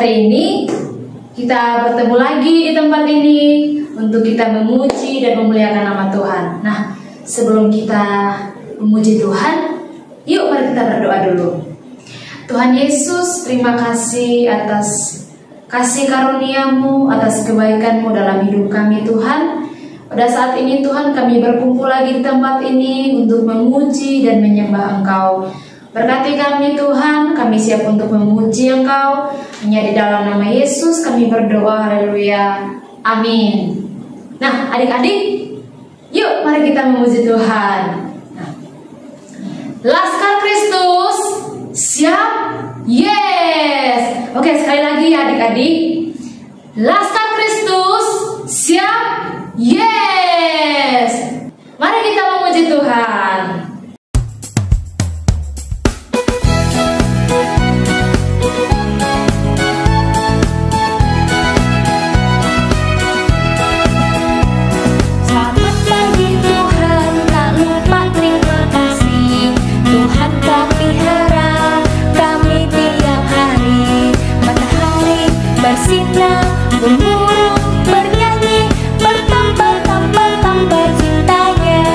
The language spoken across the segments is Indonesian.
Hari ini kita bertemu lagi di tempat ini untuk kita memuji dan memuliakan nama Tuhan. Nah, sebelum kita memuji Tuhan, yuk mari kita berdoa dulu. Tuhan Yesus, terima kasih atas kasih karunia-Mu, atas kebaikan-Mu dalam hidup kami Tuhan. Pada saat ini Tuhan, kami berkumpul lagi di tempat ini untuk memuji dan menyembah Engkau. Berkati kami Tuhan, kami siap untuk memuji Engkau. Hanya di dalam nama Yesus kami berdoa, haleluya, amin. Nah adik-adik, yuk mari kita memuji Tuhan. Laskar Kristus, siap? Yes. Oke, sekali lagi ya adik-adik. Laskar Kristus, siap? Yes. Mari kita memuji Tuhan. Selamat pagi Tuhan, tak lupa terima kasih. Tuhan kau pelihara kami tiap hari. Matahari bersinar, burung bernyanyi, bertambah-tambah cintanya.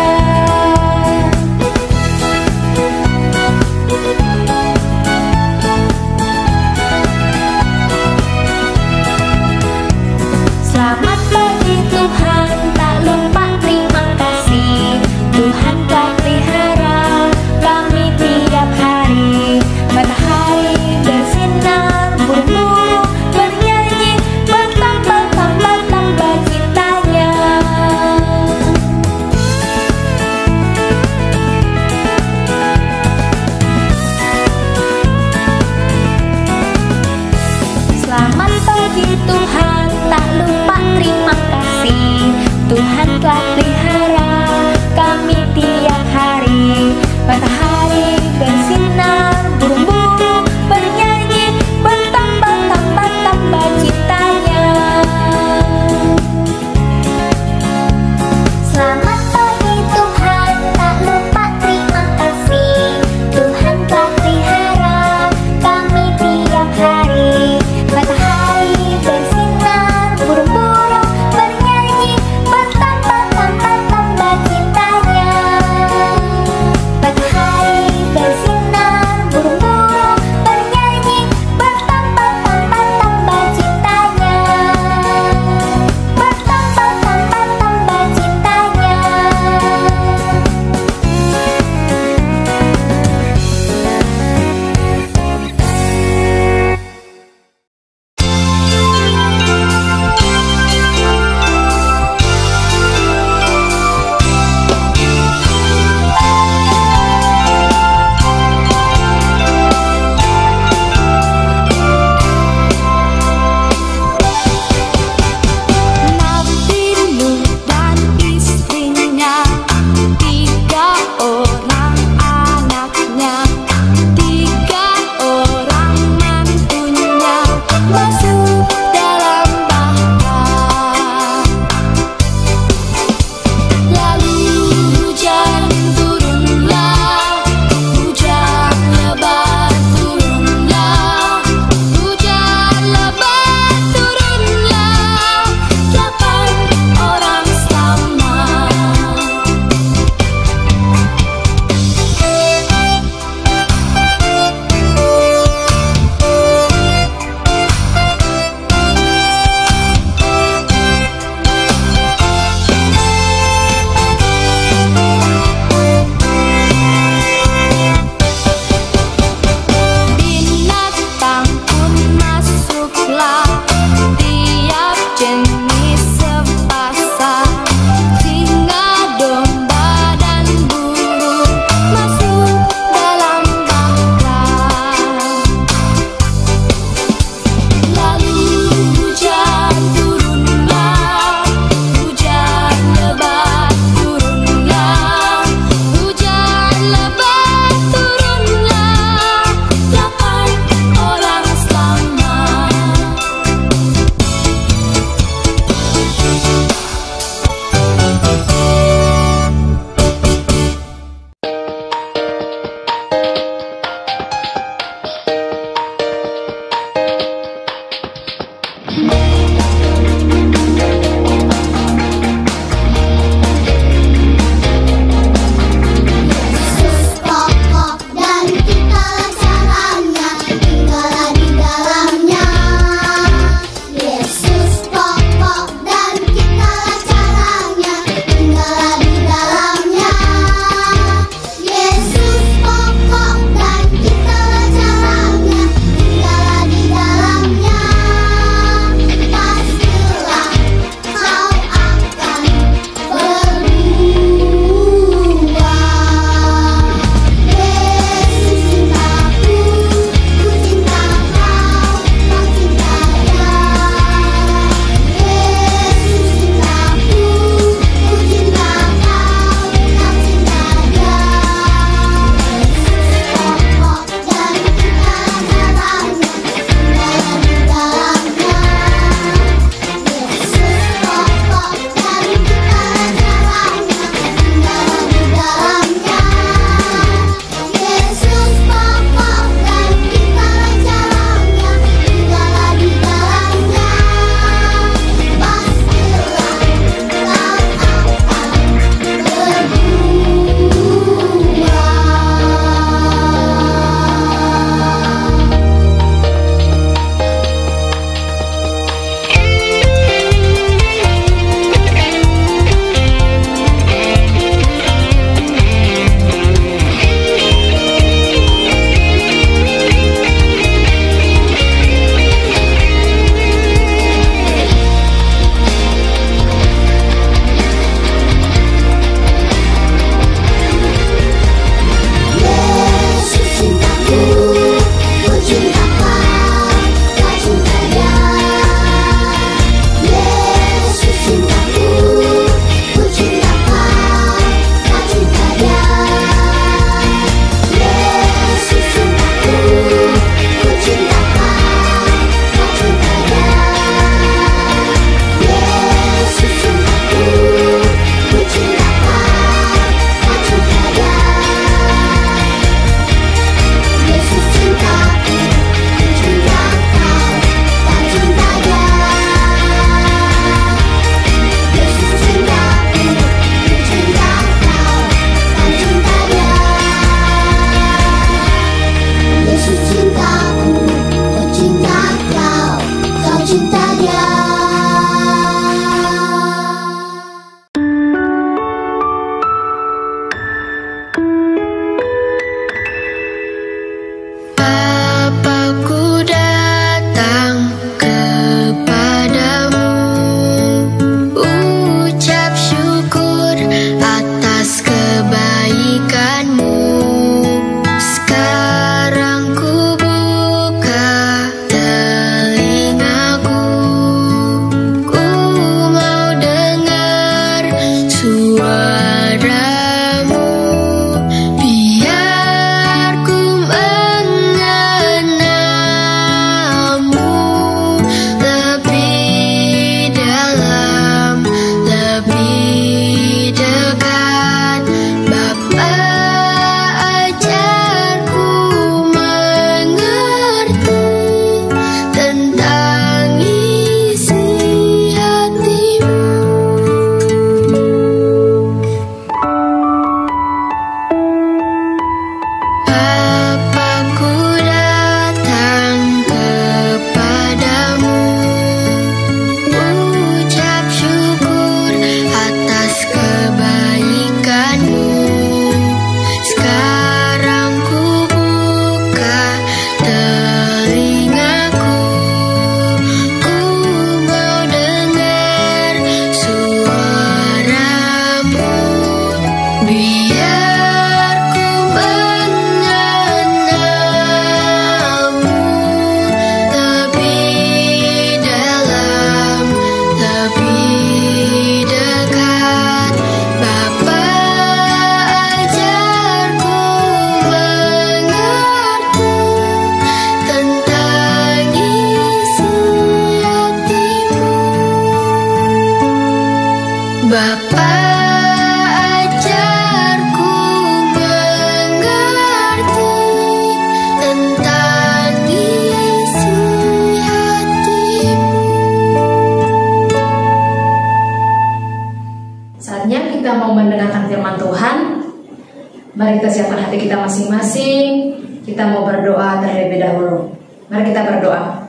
Mari kita siapkan hati kita masing-masing. Kita mau berdoa terlebih dahulu. Mari kita berdoa.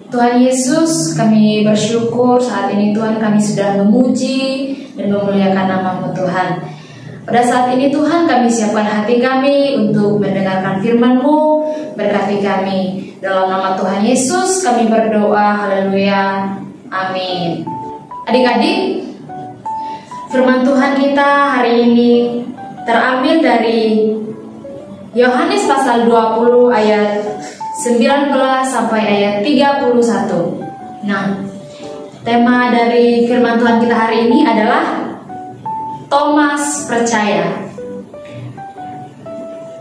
Tuhan Yesus, kami bersyukur saat ini Tuhan kami sudah memuji dan memuliakan nama-Mu Tuhan. Pada saat ini Tuhan kami siapkan hati kami untuk mendengarkan firman-Mu. Berkati kami. Dalam nama Tuhan Yesus kami berdoa. Haleluya. Amin. Adik-adik, firman Tuhan kita hari ini terambil dari Yohanes pasal 20 ayat 19 sampai ayat 31. Nah, tema dari firman Tuhan kita hari ini adalah Thomas percaya.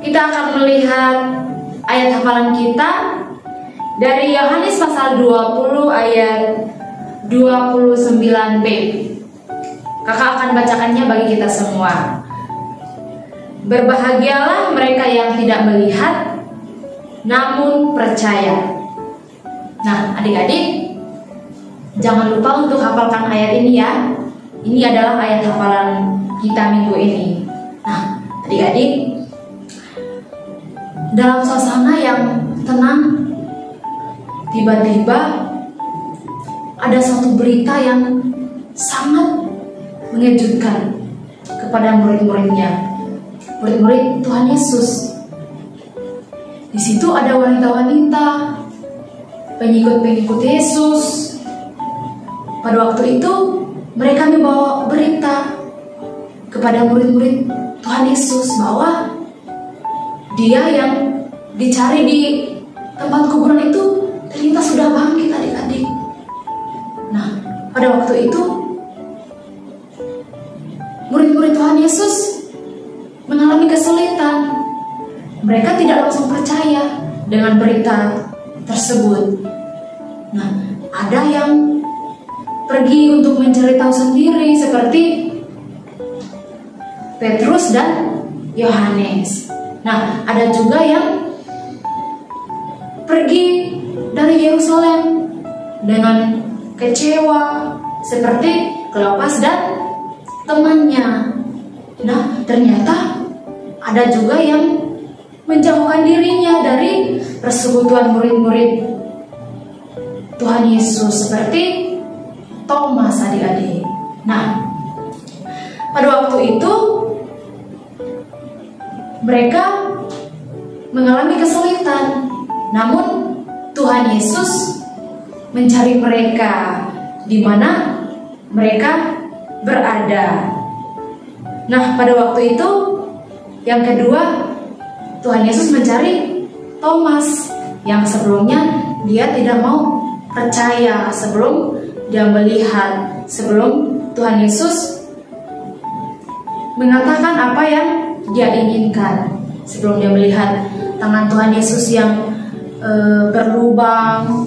Kita akan melihat ayat hafalan kita dari Yohanes pasal 20 ayat 29b. Kakak akan bacakannya bagi kita semua. Berbahagialah mereka yang tidak melihat namun percaya. Nah, adik-adik, jangan lupa untuk hafalkan ayat ini ya. Ini adalah ayat hafalan kita minggu ini. Nah, adik-adik, dalam suasana yang tenang, tiba-tiba ada suatu berita yang sangat mengejutkan kepada murid-muridnya, murid-murid Tuhan Yesus. Di situ ada wanita-wanita, pengikut-pengikut Yesus. Pada waktu itu mereka membawa berita kepada murid-murid Tuhan Yesus bahwa Dia yang dicari di tempat kuburan itu ternyata sudah bangkit, adik-adik. Nah, pada waktu itu murid-murid Tuhan Yesus mengalami kesulitan. Mereka tidak langsung percaya dengan berita tersebut. Nah, ada yang pergi untuk mencari tahu sendiri seperti Petrus dan Yohanes. Nah, ada juga yang pergi dari Yerusalem dengan kecewa seperti Kleopas dan temannya. Nah, ternyata ada juga yang menjauhkan dirinya dari persekutuan murid-murid Tuhan Yesus seperti Thomas, adik-adik. Nah, pada waktu itu mereka mengalami kesulitan, namun Tuhan Yesus mencari mereka di mana mereka berada. Nah, pada waktu itu yang kedua, Tuhan Yesus mencari Thomas yang sebelumnya dia tidak mau percaya sebelum dia melihat, sebelum Tuhan Yesus mengatakan apa yang dia inginkan, sebelum dia melihat tangan Tuhan Yesus yang berlubang,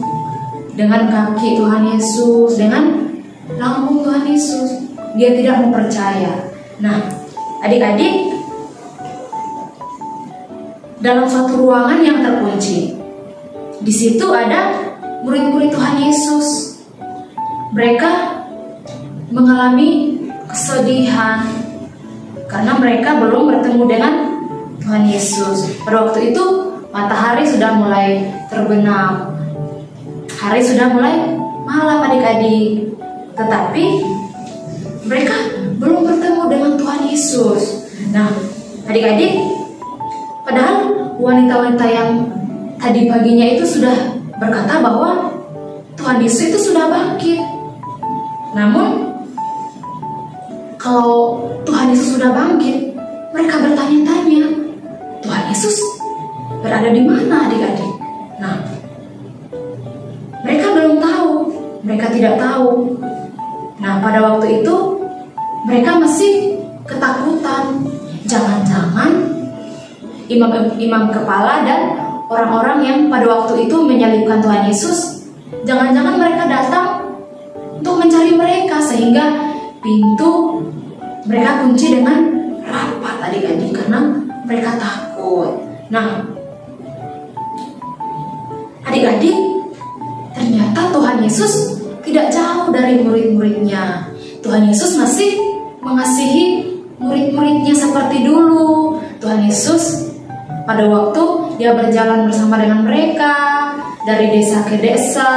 dengan kaki Tuhan Yesus, dengan lambung Tuhan Yesus, dia tidak mau percaya. Nah, adik-adik, dalam suatu ruangan yang terkunci, di situ ada murid-murid Tuhan Yesus. Mereka mengalami kesedihan karena mereka belum bertemu dengan Tuhan Yesus. Pada waktu itu matahari sudah mulai terbenam, hari sudah mulai malam, adik-adik. Tetapi mereka belum bertemu dengan Tuhan Yesus. Nah, adik-adik, padahal wanita-wanita yang tadi paginya itu sudah berkata bahwa Tuhan Yesus itu sudah bangkit. Namun kalau Tuhan Yesus sudah bangkit, mereka bertanya-tanya, Tuhan Yesus berada di mana, adik-adik? Nah, mereka belum tahu, mereka tidak tahu. Nah, pada waktu itu mereka masih ketakutan. Jangan-jangan imam kepala dan orang-orang yang pada waktu itu menyalibkan Tuhan Yesus, jangan-jangan mereka datang untuk mencari mereka, sehingga pintu mereka kunci dengan rapat, adik-adik, karena mereka takut. Nah, adik-adik, ternyata Tuhan Yesus tidak jauh dari murid-muridnya. Tuhan Yesus masih mengasihi murid-muridnya seperti dulu. Tuhan Yesus pada waktu dia berjalan bersama dengan mereka dari desa ke desa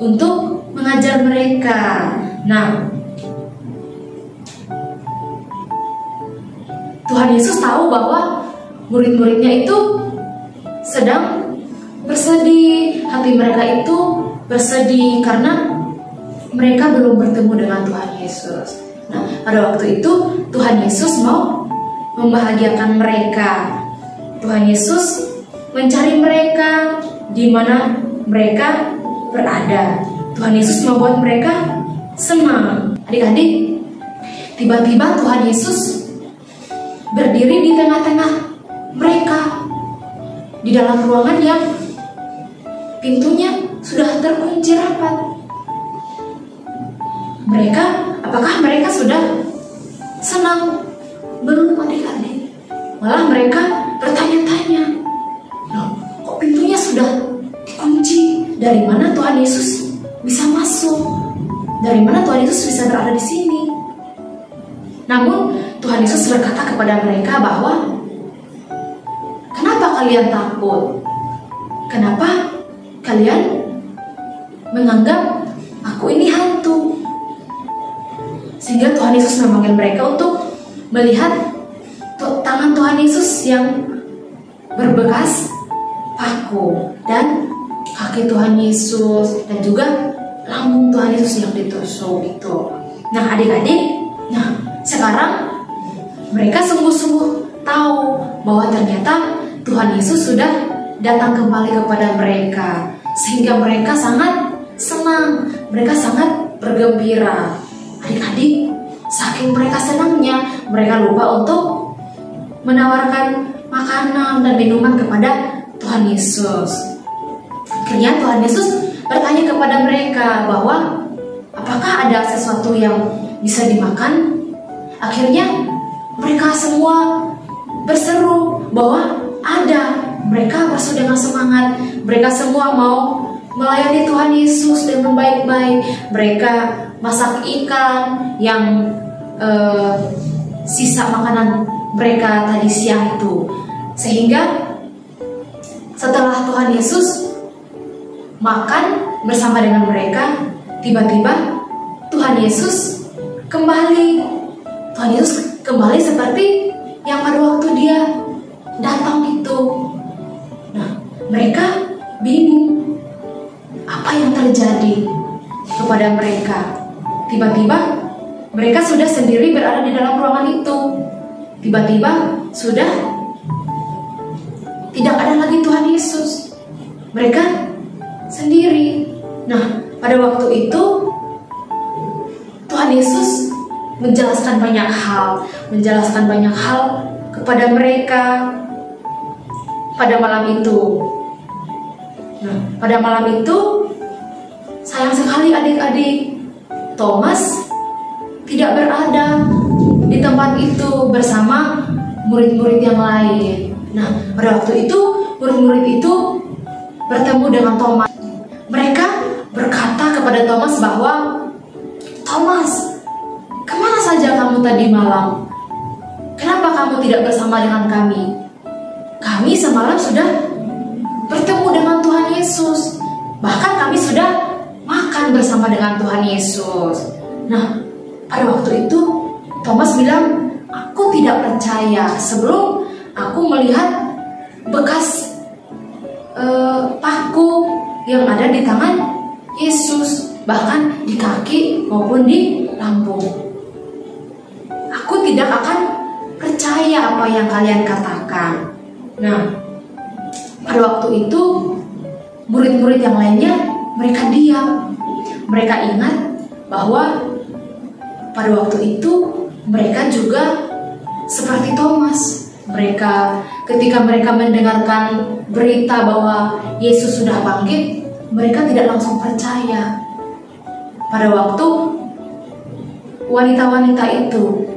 untuk mengajar mereka. Nah, Tuhan Yesus tahu bahwa murid-muridnya itu sedang bersedih, hati mereka itu bersedih karena mereka belum bertemu dengan Tuhan Yesus. Nah, pada waktu itu Tuhan Yesus mau membahagiakan mereka. Tuhan Yesus mencari mereka di mana mereka berada. Tuhan Yesus membuat mereka senang. Adik-adik, tiba-tiba Tuhan Yesus berdiri di tengah-tengah mereka di dalam ruangan yang pintunya sudah terkunci rapat. Apakah mereka sudah senang? Belum, adik-adik. Malah mereka bertanya-tanya, loh, kok pintunya sudah dikunci? Dari mana Tuhan Yesus bisa masuk? Dari mana Tuhan Yesus bisa berada di sini? Namun Tuhan Yesus berkata kepada mereka bahwa, kenapa kalian takut? Kenapa kalian menganggap aku ini hantu? Sehingga Tuhan Yesus memanggil mereka untuk melihat tangan Tuhan Yesus yang berbekas paku dan kaki Tuhan Yesus dan juga lambung Tuhan Yesus yang ditusuk itu. Nah, adik-adik, sekarang mereka sungguh-sungguh tahu bahwa ternyata Tuhan Yesus sudah datang kembali kepada mereka, sehingga mereka sangat senang, mereka sangat bergembira. Adik-adik, saking mereka senangnya, mereka lupa untuk menawarkan makanan dan minuman kepada Tuhan Yesus. Akhirnya Tuhan Yesus bertanya kepada mereka bahwa apakah ada sesuatu yang bisa dimakan? Akhirnya mereka semua berseru bahwa ada. Mereka berseru dengan semangat. Mereka semua mau melayani Tuhan Yesus dengan baik-baik. Mereka masak ikan yang sisa makanan mereka tadi siang itu. Sehingga setelah Tuhan Yesus makan bersama dengan mereka, tiba-tiba Tuhan Yesus kembali. Tuhan Yesus kembali seperti yang pada waktu dia datang itu. Nah, mereka bingung apa yang terjadi kepada mereka. Tiba-tiba mereka sudah sendiri berada di dalam ruangan itu. Tiba-tiba sudah tidak ada lagi Tuhan Yesus. Mereka sendiri. Nah, pada waktu itu Tuhan Yesus menjelaskan banyak hal kepada mereka pada malam itu. Nah, pada malam itu sayang sekali adik-adik, Thomas tidak berada di tempat itu bersama murid-murid yang lain. Nah, pada waktu itu murid-murid itu bertemu dengan Thomas. Mereka berkata kepada Thomas bahwa, Thomas, kemana saja kamu tadi malam? Kenapa kamu tidak bersama dengan kami? Kami semalam sudah bertemu dengan Tuhan Yesus. Bahkan kami sudah makan bersama dengan Tuhan Yesus. Nah, pada waktu itu Thomas bilang, aku tidak percaya sebelum aku melihat bekas paku yang ada di tangan Yesus, bahkan di kaki maupun di lambung. Aku tidak akan percaya apa yang kalian katakan. Nah, pada waktu itu murid-murid yang lainnya mereka diam. Mereka ingat bahwa pada waktu itu mereka juga seperti Thomas. Ketika mereka mendengarkan berita bahwa Yesus sudah bangkit, mereka tidak langsung percaya. Pada waktu wanita-wanita itu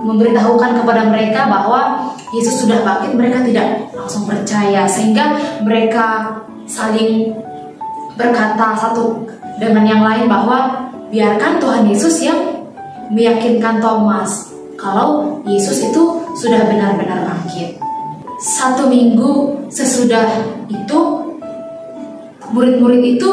memberitahukan kepada mereka bahwa Yesus sudah bangkit, mereka tidak langsung percaya, sehingga mereka saling berkata satu dengan yang lain bahwa biarkan Tuhan Yesus yang meyakinkan Thomas. kalau Yesus itu sudah benar-benar bangkit. 1 minggu sesudah itu, murid-murid itu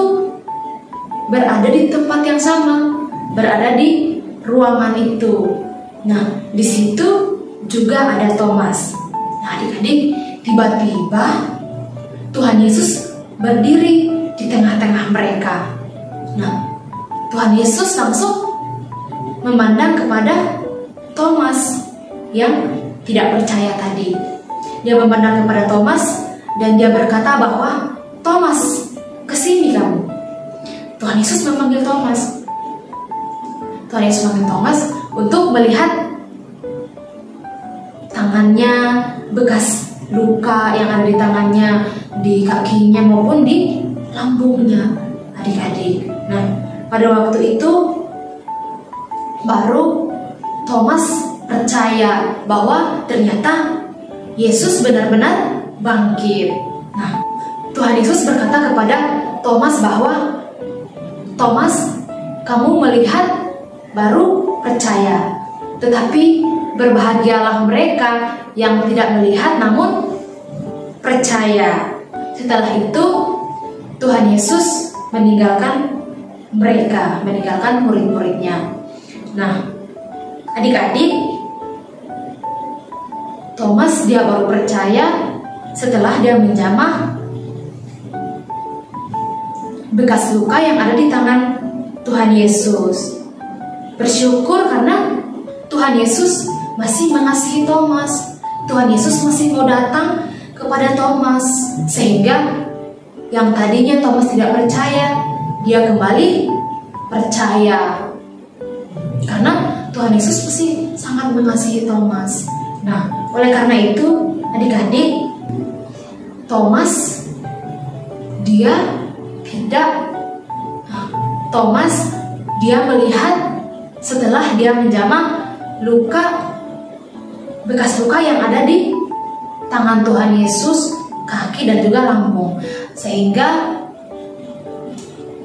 berada di tempat yang sama, berada di ruangan itu. Nah, di situ juga ada Thomas. Nah, adik-adik, tiba-tiba Tuhan Yesus berdiri di tengah-tengah mereka. Nah, Tuhan Yesus langsung memandang kepada Thomas yang tidak percaya tadi. Dia memandang kepada Thomas dan dia berkata bahwa, "Thomas, kesini kamu." Tuhan Yesus memanggil Thomas. Tuhan Yesus memanggil Thomas untuk melihat tangannya, bekas luka yang ada di tangannya, di kakinya maupun di lambungnya, adik-adik. Nah, pada waktu itu baru Thomas percaya bahwa ternyata Yesus benar-benar bangkit. Nah, Tuhan Yesus berkata kepada Thomas bahwa, "Thomas, kamu melihat baru percaya. Tetapi berbahagialah mereka yang tidak melihat namun percaya." Setelah itu Tuhan Yesus meninggalkan mereka, meninggalkan murid-muridnya. Nah, adik-adik, Thomas dia baru percaya setelah dia menjamah bekas luka yang ada di tangan Tuhan Yesus. Bersyukur karena Tuhan Yesus masih mengasihi Thomas. Tuhan Yesus masih mau datang kepada Thomas, sehingga yang tadinya Thomas tidak percaya, dia kembali percaya. Karena Tuhan Yesus masih sangat mengasihi Thomas. Nah, oleh karena itu, adik-adik, Thomas dia melihat setelah dia menjamah bekas luka yang ada di tangan Tuhan Yesus, kaki dan juga lambung.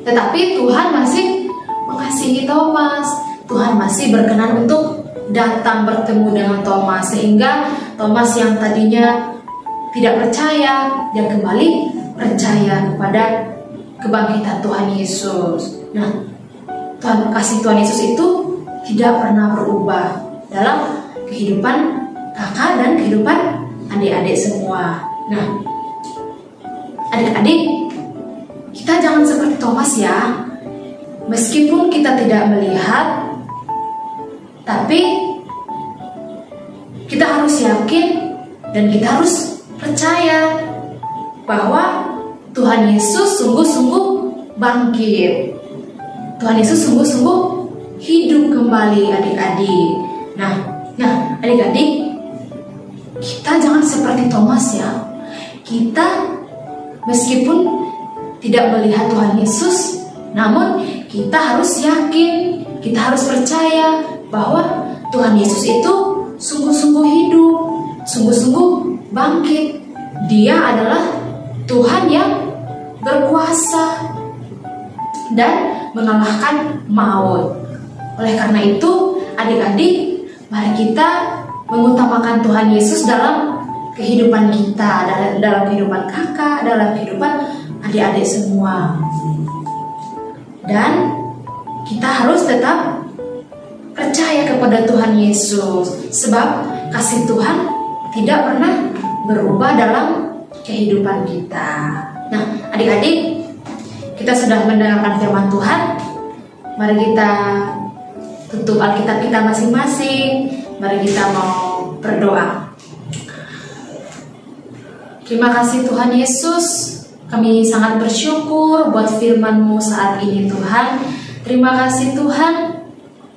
Tetapi Tuhan masih mengasihi Thomas. Tuhan masih berkenan untuk datang bertemu dengan Thomas, sehingga Thomas yang tadinya tidak percaya, dia kembali percaya kepada kebangkitan Tuhan Yesus. Nah, kasih Tuhan Yesus itu tidak pernah berubah dalam kehidupan kakak dan kehidupan adik-adik semua. Nah, adik-adik, kita jangan seperti Thomas ya. Meskipun kita tidak melihat, tapi kita harus yakin dan kita harus percaya bahwa Tuhan Yesus sungguh-sungguh bangkit. Tuhan Yesus sungguh-sungguh hidup kembali, adik-adik. Nah, adik-adik, kita jangan seperti Thomas ya. Kita meskipun tidak melihat Tuhan Yesus, namun kita harus yakin, kita harus percaya bahwa Tuhan Yesus itu sungguh-sungguh hidup, sungguh-sungguh bangkit. Dia adalah Tuhan yang berkuasa dan mengalahkan maut. Oleh karena itu, adik-adik, mari kita mengutamakan Tuhan Yesus dalam kehidupan kita, dalam kehidupan kakak, dalam kehidupan adik-adik semua. Dan kita harus tetap percaya kepada Tuhan Yesus, sebab kasih Tuhan tidak pernah berubah dalam kehidupan kita. Nah, adik-adik, kita sudah mendengarkan firman Tuhan. Mari kita tutup Alkitab kita masing-masing. Mari kita mau berdoa. Terima kasih Tuhan Yesus, kami sangat bersyukur buat firman-Mu saat ini Tuhan. Terima kasih Tuhan,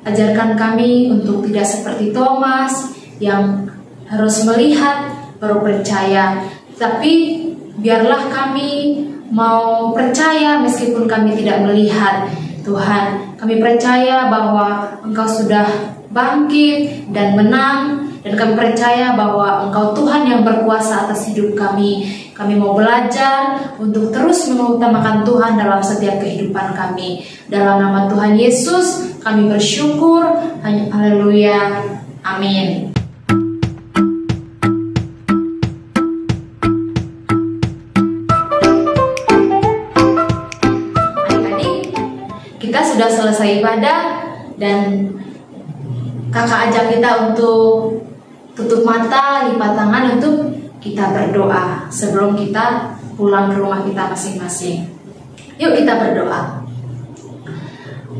ajarkan kami untuk tidak seperti Thomas yang harus melihat baru percaya, tapi biarlah kami mau percaya meskipun kami tidak melihat. Tuhan, kami percaya bahwa Engkau sudah bangkit dan menang, dan kami percaya bahwa Engkau Tuhan yang berkuasa atas hidup kami. Kami mau belajar untuk terus mengutamakan Tuhan dalam setiap kehidupan kami. Dalam nama Tuhan Yesus kami bersyukur. Haleluya. Amin. Adik-adik, kita sudah selesai ibadah dan kakak ajak kita untuk tutup mata, lipat tangan untuk kita berdoa sebelum kita pulang ke rumah kita masing-masing. Yuk kita berdoa.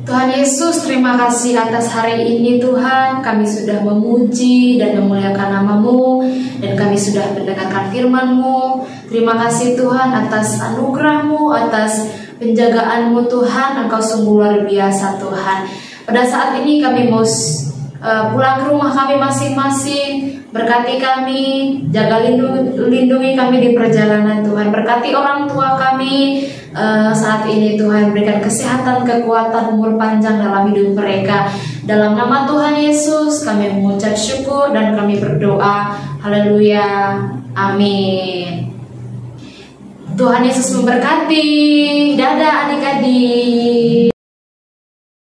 Tuhan Yesus, terima kasih atas hari ini Tuhan. Kami sudah memuji dan memuliakan nama-Mu, dan kami sudah mendengarkan firman-Mu. Terima kasih Tuhan atas anugerah-Mu, atas penjagaan-Mu Tuhan. Engkau sungguh luar biasa Tuhan. Pada saat ini kami mau pulang ke rumah kami masing-masing. Berkati kami, jaga lindungi kami di perjalanan Tuhan. Berkati orang tua kami saat ini Tuhan. Berikan kesehatan, kekuatan, umur panjang dalam hidup mereka. Dalam nama Tuhan Yesus kami mengucap syukur dan kami berdoa. Haleluya. Amin. Tuhan Yesus memberkati. Dadah adik-adik.